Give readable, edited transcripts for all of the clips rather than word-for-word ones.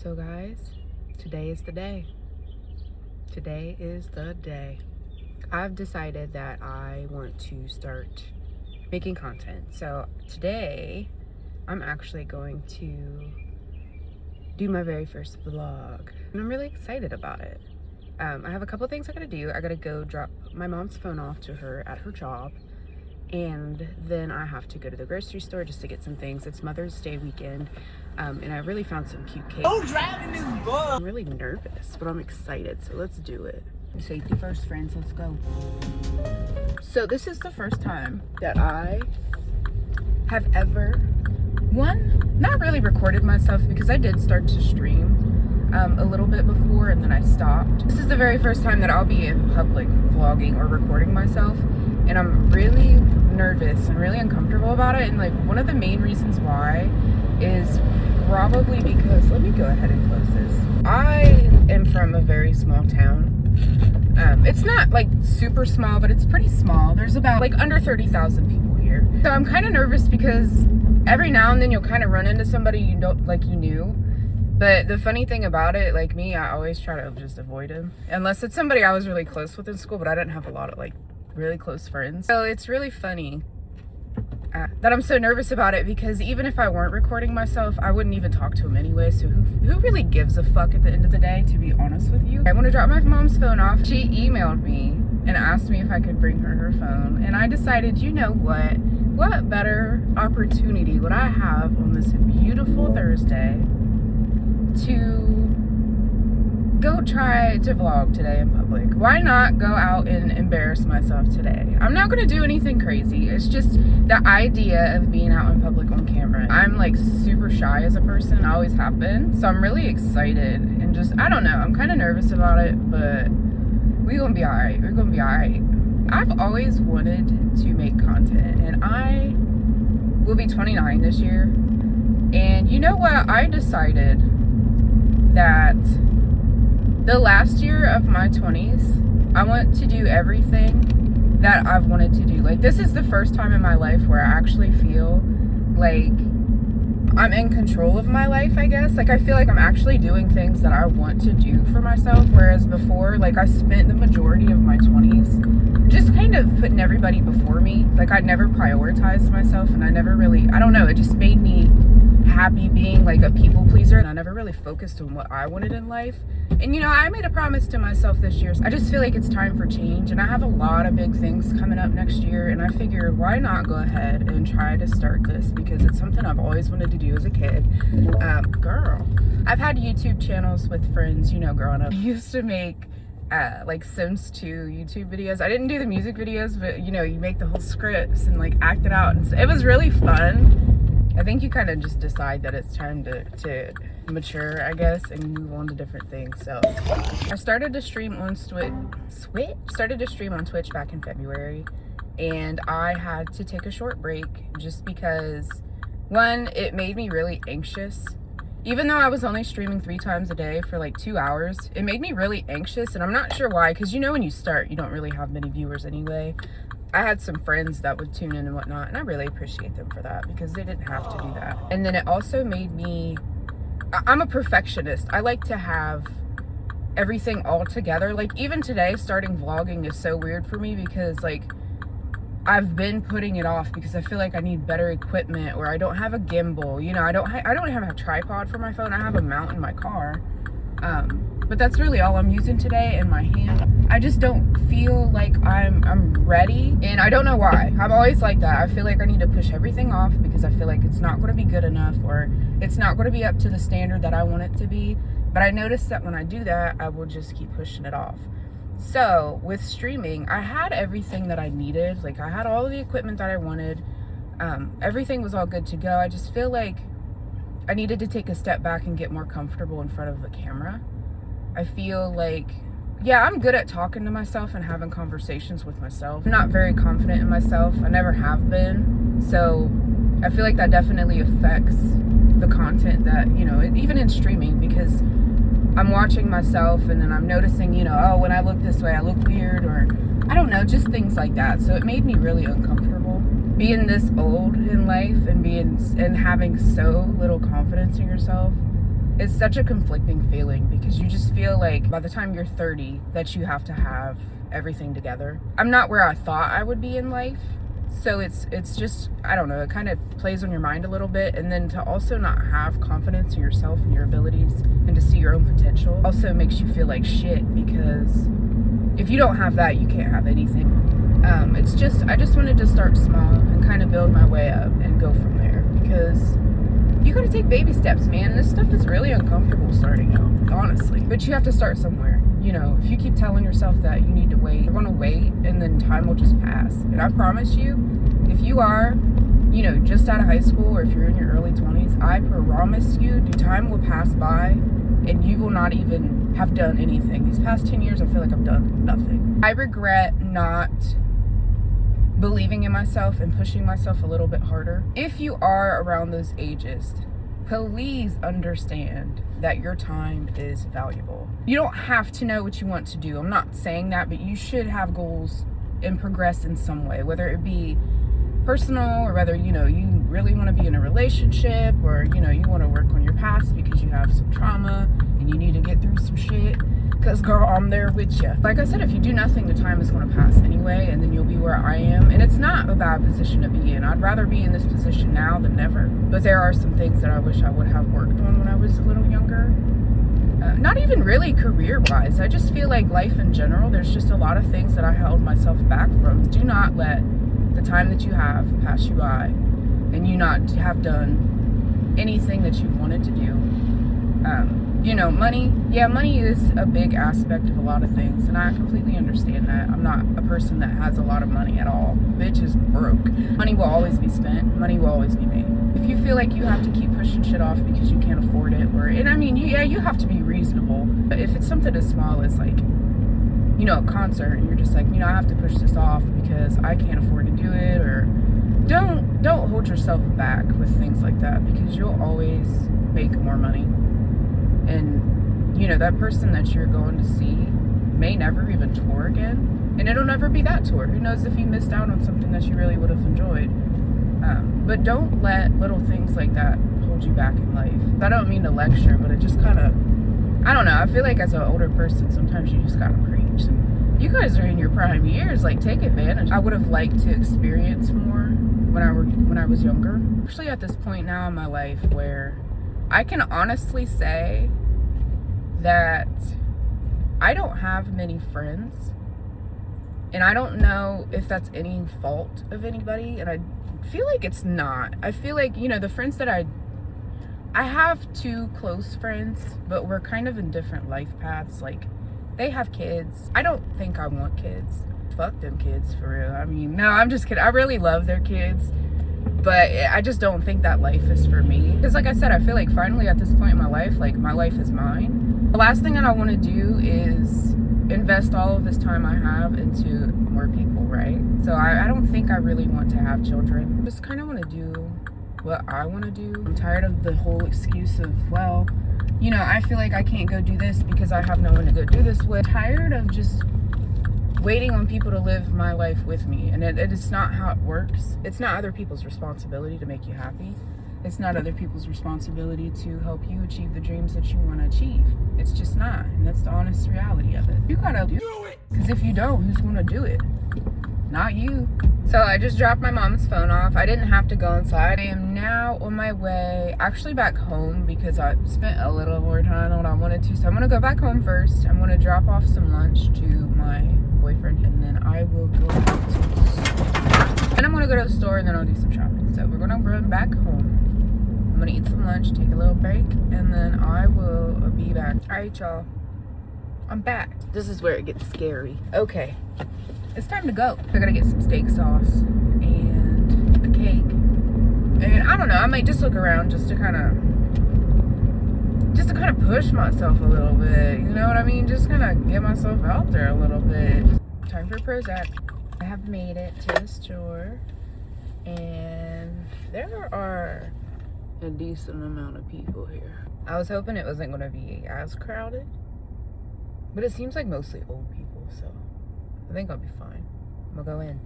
So guys, today is the day. Today is the day. I've decided that I want to start making content. So today, I'm actually going to do my very first vlog. And I'm really excited about it. I have a couple things I gotta do. I gotta go drop my mom's phone off to her at her job. And then I have to go to the grocery store just to get some things. It's Mother's Day weekend. And I really found some cute cakes. Don't drive in this bus. I'm really nervous, but I'm excited, so let's do it. Safety first, friends, let's go. So this is the first time that I have ever, not really recorded myself, because I did start to stream a little bit before and then I stopped. This is the very first time that I'll be in public vlogging or recording myself, and I'm really nervous and really uncomfortable about it. And like, one of the main reasons why is probably because, let me go ahead and close this. I am from a very small town. It's not like super small, but it's pretty small. There's about like under 30,000 people here. So I'm kind of nervous because every now and then you'll kind of run into somebody you knew. But the funny thing about it, like me, I always try to just avoid him. Unless it's somebody I was really close with in school, but I didn't have a lot of like really close friends. So it's really funny that I'm so nervous about it, because even if I weren't recording myself, I wouldn't even talk to him anyway. So who really gives a fuck at the end of the day, to be honest with you? I want to drop my mom's phone off. She emailed me and asked me if I could bring her phone. And I decided, you know what? What better opportunity would I have on this beautiful Thursday to go try to vlog today in public? Why not go out and embarrass myself today? I'm not gonna do anything crazy. It's just the idea of being out in public on camera. I'm like super shy as a person, I always have been. So I'm really excited and just, I don't know, I'm kind of nervous about it, but we're gonna be all right. We're gonna be all right. I've always wanted to make content, and I will be 29 this year. And you know what? I decided that the last year of my 20s, I want to do everything that I've wanted to do. Like, this is the first time in my life where I actually feel like I'm in control of my life, I guess. Like, I feel like I'm actually doing things that I want to do for myself, whereas before, like, I spent the majority of my 20s just kind of putting everybody before me. Like, I never prioritized myself, and I never really, I don't know, it just made me happy being like a people pleaser, and I never really focused on what I wanted in life. And you know, I made a promise to myself this year. I just feel like it's time for change, and I have a lot of big things coming up next year, and I figured, why not go ahead and try to start this, because it's something I've always wanted to do as a kid. Girl, I've had YouTube channels with friends, you know, growing up. I used to make like Sims 2 YouTube videos. I didn't do the music videos, but you know, you make the whole scripts and like act it out, and it was really fun. I think you kind of just decide that it's time to mature, I guess, and move on to different things. So I started to stream on Twitch back in February, and I had to take a short break just because, one, it made me really anxious. Even though I was only streaming 3 times a day for like 2 hours, it made me really anxious, and I'm not sure why, because you know, when you start, you don't really have many viewers anyway. I had some friends that would tune in and whatnot, and I really appreciate them for that, because they didn't have to do that. And then it also made me, I'm a perfectionist. I like to have everything all together. Like, even today, starting vlogging is so weird for me, because like, I've been putting it off because I feel like I need better equipment, or I don't have a gimbal. You know, I don't have a tripod for my phone. I have a mount in my car. But that's really all I'm using today, in my hand. I just don't feel like I'm ready, and I don't know why. I'm always like that. I feel like I need to push everything off because I feel like it's not going to be good enough, or it's not going to be up to the standard that I want it to be. But I noticed that when I do that, I will just keep pushing it off. So with streaming, I had everything that I needed. Like, I had all of the equipment that I wanted. Everything was all good to go. I just feel like I needed to take a step back and get more comfortable in front of the camera. I feel like, yeah, I'm good at talking to myself and having conversations with myself. I'm not very confident in myself. I never have been. So I feel like that definitely affects the content that, you know, even in streaming, because I'm watching myself and then I'm noticing, you know, oh, when I look this way, I look weird, or I don't know, just things like that. So it made me really uncomfortable. Being this old in life and having so little confidence in yourself, It's such a conflicting feeling because you just feel like by the time you're 30 that you have to have everything together. I'm not where I thought I would be in life. So it's just, I don't know, it kind of plays on your mind a little bit. And then to also not have confidence in yourself and your abilities and to see your own potential also makes you feel like shit, because if you don't have that, you can't have anything. I just wanted to start small and kind of build my way up and go from there, because you gotta take baby steps, man. This stuff is really uncomfortable starting out, honestly. But you have to start somewhere. You know, if you keep telling yourself that you need to wait, you're gonna wait and then time will just pass. And I promise you, if you are, you know, just out of high school or if you're in your early 20s, I promise you, the time will pass by and you will not even have done anything. These past 10 years, I feel like I've done nothing. I regret not believing in myself and pushing myself a little bit harder. If you are around those ages, please understand that your time is valuable. You don't have to know what you want to do. I'm not saying that, but you should have goals and progress in some way, whether it be personal or whether, you know, you really want to be in a relationship, or, you know, you want to work on your past because you have some trauma and you need to get through some shit. Because, girl, I'm there with you. Like I said, if you do nothing, the time is going to pass anyway, and then you'll be where I am. And it's not a bad position to be in. I'd rather be in this position now than never. But there are some things that I wish I would have worked on when I was a little younger. Not even really career-wise. I just feel like life in general, there's just a lot of things that I held myself back from. Do not let the time that you have pass you by and you not have done anything that you've wanted to do. You know, money is a big aspect of a lot of things, and I completely understand that. I'm not a person that has a lot of money at all. Bitch is broke. Money will always be spent. Money will always be made. If you feel like you have to keep pushing shit off because you can't afford it, and I mean, you have to be reasonable. But if it's something as small as, like, you know, a concert, and you're just like, you know, I have to push this off because I can't afford to do it, or don't hold yourself back with things like that, because you'll always make more money. And, you know, that person that you're going to see may never even tour again. And it'll never be that tour. Who knows if you missed out on something that you really would have enjoyed. But don't let little things like that hold you back in life. I don't mean to lecture, but it just kind of, I don't know. I feel like as an older person, sometimes you just got to preach. And you guys are in your prime years. Like, take advantage. I would have liked to experience more when I was younger. Actually, at this point now in my life where I can honestly say that I don't have many friends, and I don't know if that's any fault of anybody, and I feel like it's not. I feel like, you know, the friends that I have 2 close friends, but we're kind of in different life paths. Like, they have kids. I don't think I want kids. Fuck them kids, for real. I mean, no, I'm just kidding. I really love their kids, but I just don't think that life is for me. Because like I said, I feel like finally at this point in my life, like, my life is mine. The last thing that I want to do is invest all of this time I have into more people, right? So I don't think I really want to have children. I just kind of want to do what I want to do. I'm tired of the whole excuse of, well, you know, I feel like I can't go do this because I have no one to go do this with. I'm tired of just waiting on people to live my life with me, and it is not how it works. It's not other people's responsibility to make you happy. It's not other people's responsibility to help you achieve the dreams that you want to achieve. It's just not, and that's the honest reality of it. You gotta do it, because if you don't, who's gonna do it? Not you. So I just dropped my mom's phone off. I didn't have to go inside. I am now on my way, actually back home, because I spent a little more time than what I wanted to. So I'm gonna go back home first. I'm gonna drop off some lunch to my boyfriend, and then I will go to the store. And I'm gonna go to the store, and then I'll do some shopping. So we're gonna run back home. I'm gonna eat some lunch, take a little break, and then I will be back. All right, y'all, I'm back. This is where it gets scary. Okay, it's time to go. I gotta get some steak sauce and a cake, and I don't know, I might just look around just to kind of push myself a little bit, you know what I mean? Just kind of get myself out there a little bit. Time for Prozac. I have made it to the store, and there are a decent amount of people here. I was hoping it wasn't going to be as crowded, but it seems like mostly old people, so I think I'll be fine. I'm gonna go in.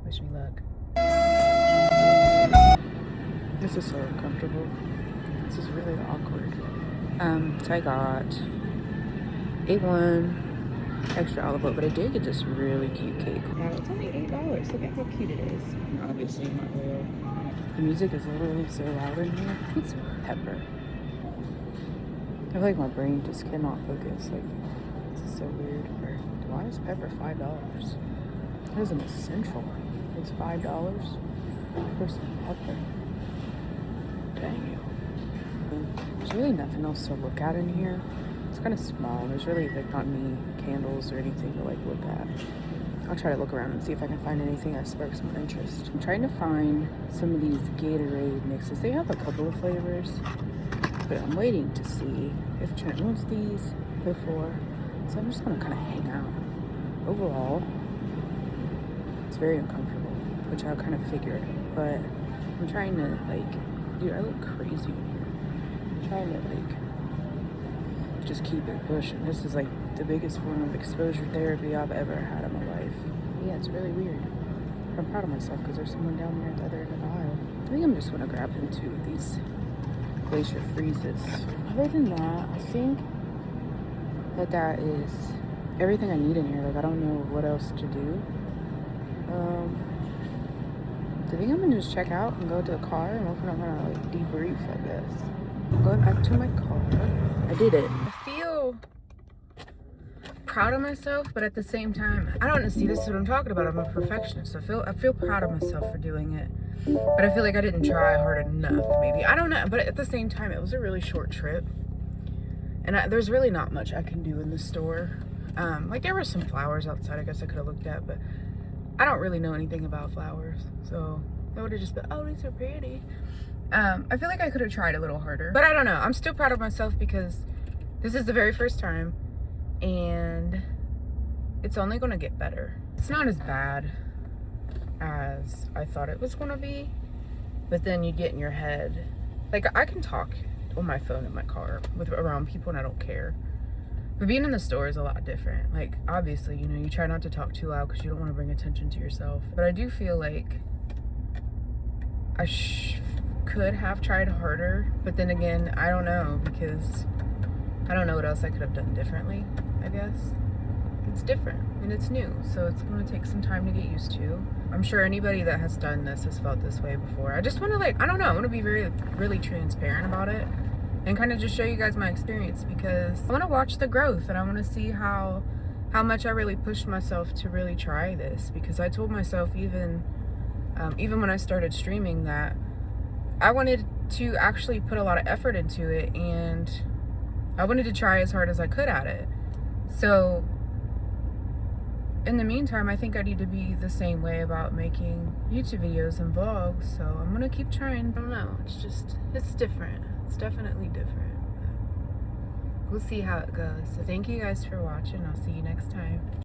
Wish me luck. This is so uncomfortable. This is really awkward. So I got A1 extra olive oil, but I did get this really cute cake. Wow, it's only $8. Look at how cute it is. Obviously not real. The music is literally so loud in here. It's pepper. I feel like my brain just cannot focus. Like, this is so weird. Why is pepper $5? That is an essential. It's $5 for some pepper. Dang you. There's really nothing else to look at in here. It's kind of small. There's really like not any candles or anything to like look at. I'll try to look around and see if I can find anything that sparks my interest. I'm trying to find some of these Gatorade mixes. They have a couple of flavors, but I'm waiting to see if Trent wants these before. So I'm just gonna kind of hang out. Overall, it's very uncomfortable, which I kind of figured, but I'm trying to like, dude, I look crazy in here. I'm trying to like just keep it pushing. This is like the biggest form of exposure therapy I've ever had in my life. Yeah, it's really weird. I'm proud of myself because there's someone down there at the other end of the aisle. I think I'm just gonna grab him two of these glacier freezes. Other than that, I think that is everything I need in here. Like, I don't know what else to do. I think I'm gonna just check out and go to the car, and we're gonna like debrief, I guess. I'm going back to my car. I did it. I feel proud of myself, but at the same time, I don't know. See, this is what I'm talking about. I'm a perfectionist. I feel proud of myself for doing it, but I feel like I didn't try hard enough. Maybe, I don't know. But at the same time, it was a really short trip, and there's really not much I can do in the store. Like, there were some flowers outside I guess I could have looked at, but I don't really know anything about flowers, so I would have just been, oh, these are pretty. I feel like I could have tried a little harder, but I don't know. I'm still proud of myself because this is the very first time, and it's only gonna get better. It's not as bad as I thought it was gonna be, but then you get in your head, like, I can talk on my phone in my car around people and I don't care. But being in the store is a lot different. Like, obviously, you know, you try not to talk too loud because you don't want to bring attention to yourself. But I do feel like I could have tried harder. But then again, I don't know, because I don't know what else I could have done differently, I guess. It's different and it's new, so it's going to take some time to get used to. I'm sure anybody that has done this has felt this way before. I just want to, like, I don't know, I want to be really transparent about it and kind of just show you guys my experience, because I want to watch the growth and I want to see how much I really pushed myself to really try this, because I told myself even when I started streaming that I wanted to actually put a lot of effort into it and I wanted to try as hard as I could at it. So in the meantime, I think I need to be the same way about making YouTube videos and vlogs, so I'm gonna keep trying. I don't know, it's different. It's definitely different. We'll see how it goes. So thank you guys for watching. I'll see you next time.